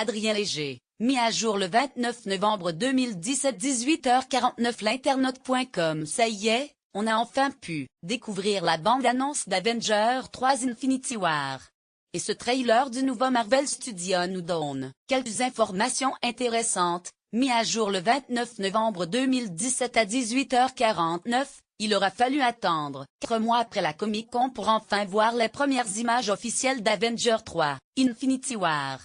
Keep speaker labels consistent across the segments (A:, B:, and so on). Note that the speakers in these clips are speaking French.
A: Adrien Léger, mis à jour le 29 novembre 2017 18h49 l'internaute.com. Ça y est, on a enfin pu découvrir la bande-annonce d'Avengers 3 Infinity War. Et ce trailer du nouveau Marvel Studios nous donne quelques informations intéressantes. Mis à jour le 29 novembre 2017 à 18h49, il aura fallu attendre 4 mois après la Comic-Con pour enfin voir les premières images officielles d'Avengers 3, Infinity War.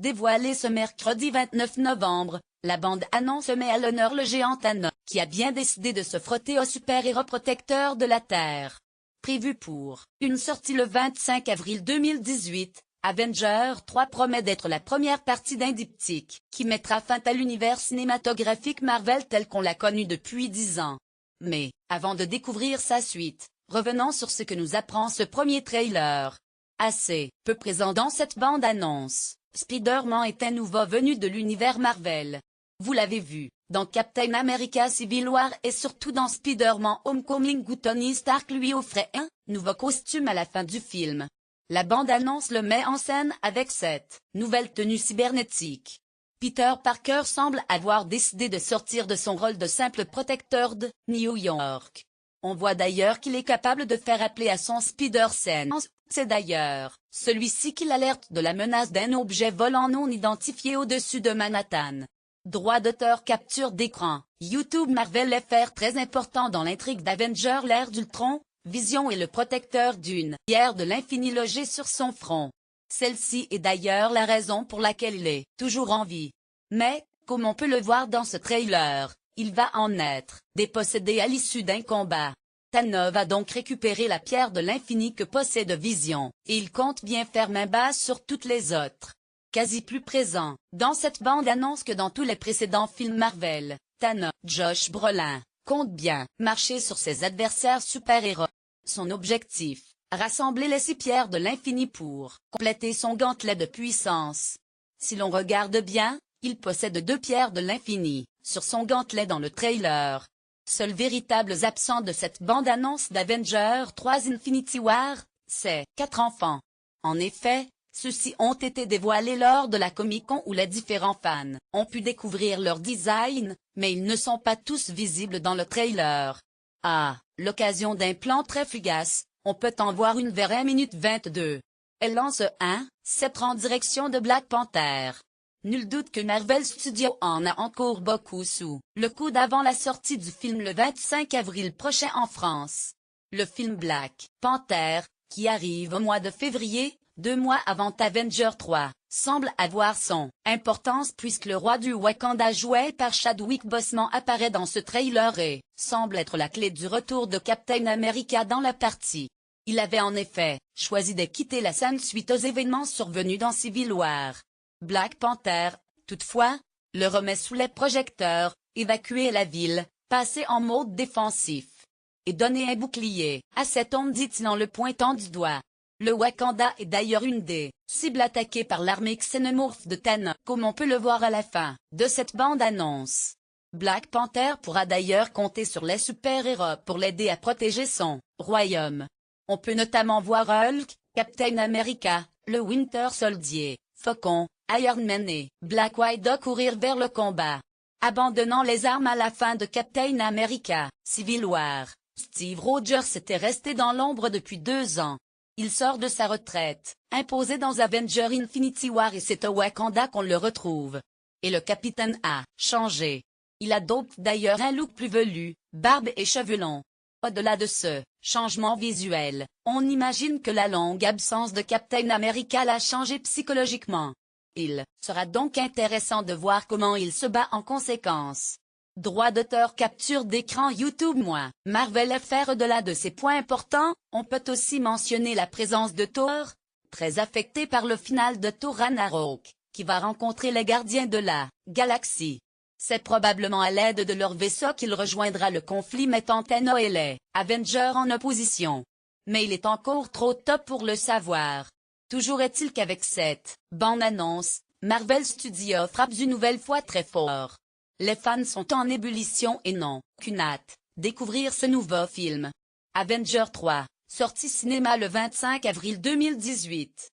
A: Dévoilée ce mercredi 29 novembre, la bande-annonce met à l'honneur le géant Thanos, qui a bien décidé de se frotter au super-héros protecteur de la Terre. Prévu pour une sortie le 25 avril 2018, Avengers 3 promet d'être la première partie d'un diptyque qui mettra fin à l'univers cinématographique Marvel tel qu'on l'a connu depuis 10 ans. Mais, avant de découvrir sa suite, revenons sur ce que nous apprend ce premier trailer. Assez peu présent dans cette bande-annonce, Spider-Man est un nouveau venu de l'univers Marvel. Vous l'avez vu dans Captain America Civil War et surtout dans Spider-Man Homecoming où Tony Stark lui offrait un nouveau costume à la fin du film. La bande-annonce le met en scène avec cette nouvelle tenue cybernétique. Peter Parker semble avoir décidé de sortir de son rôle de simple protecteur de New York. On voit d'ailleurs qu'il est capable de faire appeler à son Spider-Sense. C'est d'ailleurs celui-ci qui l'alerte de la menace d'un objet volant non identifié au-dessus de Manhattan. Droit d'auteur capture d'écran. YouTube Marvel FR très important dans l'intrigue d'Avengers l'ère d'Ultron. Vision est le protecteur d'une pierre de l'infini logée sur son front. Celle-ci est d'ailleurs la raison pour laquelle il est toujours en vie. Mais, comme on peut le voir dans ce trailer, il va en être dépossédé à l'issue d'un combat. Thanos va donc récupérer la pierre de l'infini que possède Vision, et il compte bien faire main basse sur toutes les autres. Quasi plus présent dans cette bande-annonce que dans tous les précédents films Marvel, Thanos, Josh Brolin, compte bien marcher sur ses adversaires super-héros. Son objectif, rassembler les 6 pierres de l'infini pour compléter son gantelet de puissance. Si l'on regarde bien, il possède 2 pierres de l'infini sur son gantelet dans le trailer. Seuls véritables absents de cette bande-annonce d'Avengers 3 Infinity War, c'est 4 enfants. En effet, ceux-ci ont été dévoilés lors de la Comic-Con où les différents fans ont pu découvrir leur design, mais ils ne sont pas tous visibles dans le trailer. À l'occasion d'un plan très fugace, on peut en voir une vers 1 minute 22. Elle lance un sceptre en direction de Black Panther. Nul doute que Marvel Studios en a encore beaucoup sous le coude avant la sortie du film le 25 avril prochain en France. Le film Black Panther, qui arrive au mois de février, 2 mois avant Avengers 3, semble avoir son importance puisque le roi du Wakanda joué par Chadwick Boseman apparaît dans ce trailer et semble être la clé du retour de Captain America dans la partie. Il avait en effet choisi de quitter la scène suite aux événements survenus dans Civil War. Black Panther, toutefois, le remet sous les projecteurs, évacuer la ville, passer en mode défensif et donner un bouclier à cet homme dit-il en le pointant du doigt. Le Wakanda est d'ailleurs une des cibles attaquées par l'armée xénomorphe de Thanos, comme on peut le voir à la fin de cette bande-annonce. Black Panther pourra d'ailleurs compter sur les super-héros pour l'aider à protéger son royaume. On peut notamment voir Hulk, Captain America, le Winter Soldier, Faucon, Iron Man et Black Widow courir vers le combat. Abandonnant les armes à la fin de Captain America, Civil War, Steve Rogers était resté dans l'ombre depuis 2 ans. Il sort de sa retraite, imposé dans Avengers Infinity War et c'est au Wakanda qu'on le retrouve. Et le capitaine a changé. Il adopte d'ailleurs un look plus velu, barbe et cheveux longs. Au-delà de ce changement visuel, on imagine que la longue absence de Captain America l'a changé psychologiquement. Il sera donc intéressant de voir comment il se bat en conséquence. Droit d'auteur capture d'écran YouTube Marvel FR. Au-delà de ces points importants, on peut aussi mentionner la présence de Thor, très affecté par le final de Thor Ragnarok, qui va rencontrer les gardiens de la galaxie. C'est probablement à l'aide de leur vaisseau qu'il rejoindra le conflit mettant Thanos et les Avengers en opposition. Mais il est encore trop tôt pour le savoir. Toujours est-il qu'avec cette bande-annonce, Marvel Studios frappe une nouvelle fois très fort. Les fans sont en ébullition et n'ont qu'une hâte, découvrir ce nouveau film. Avengers 3, sortie cinéma le 25 avril 2018.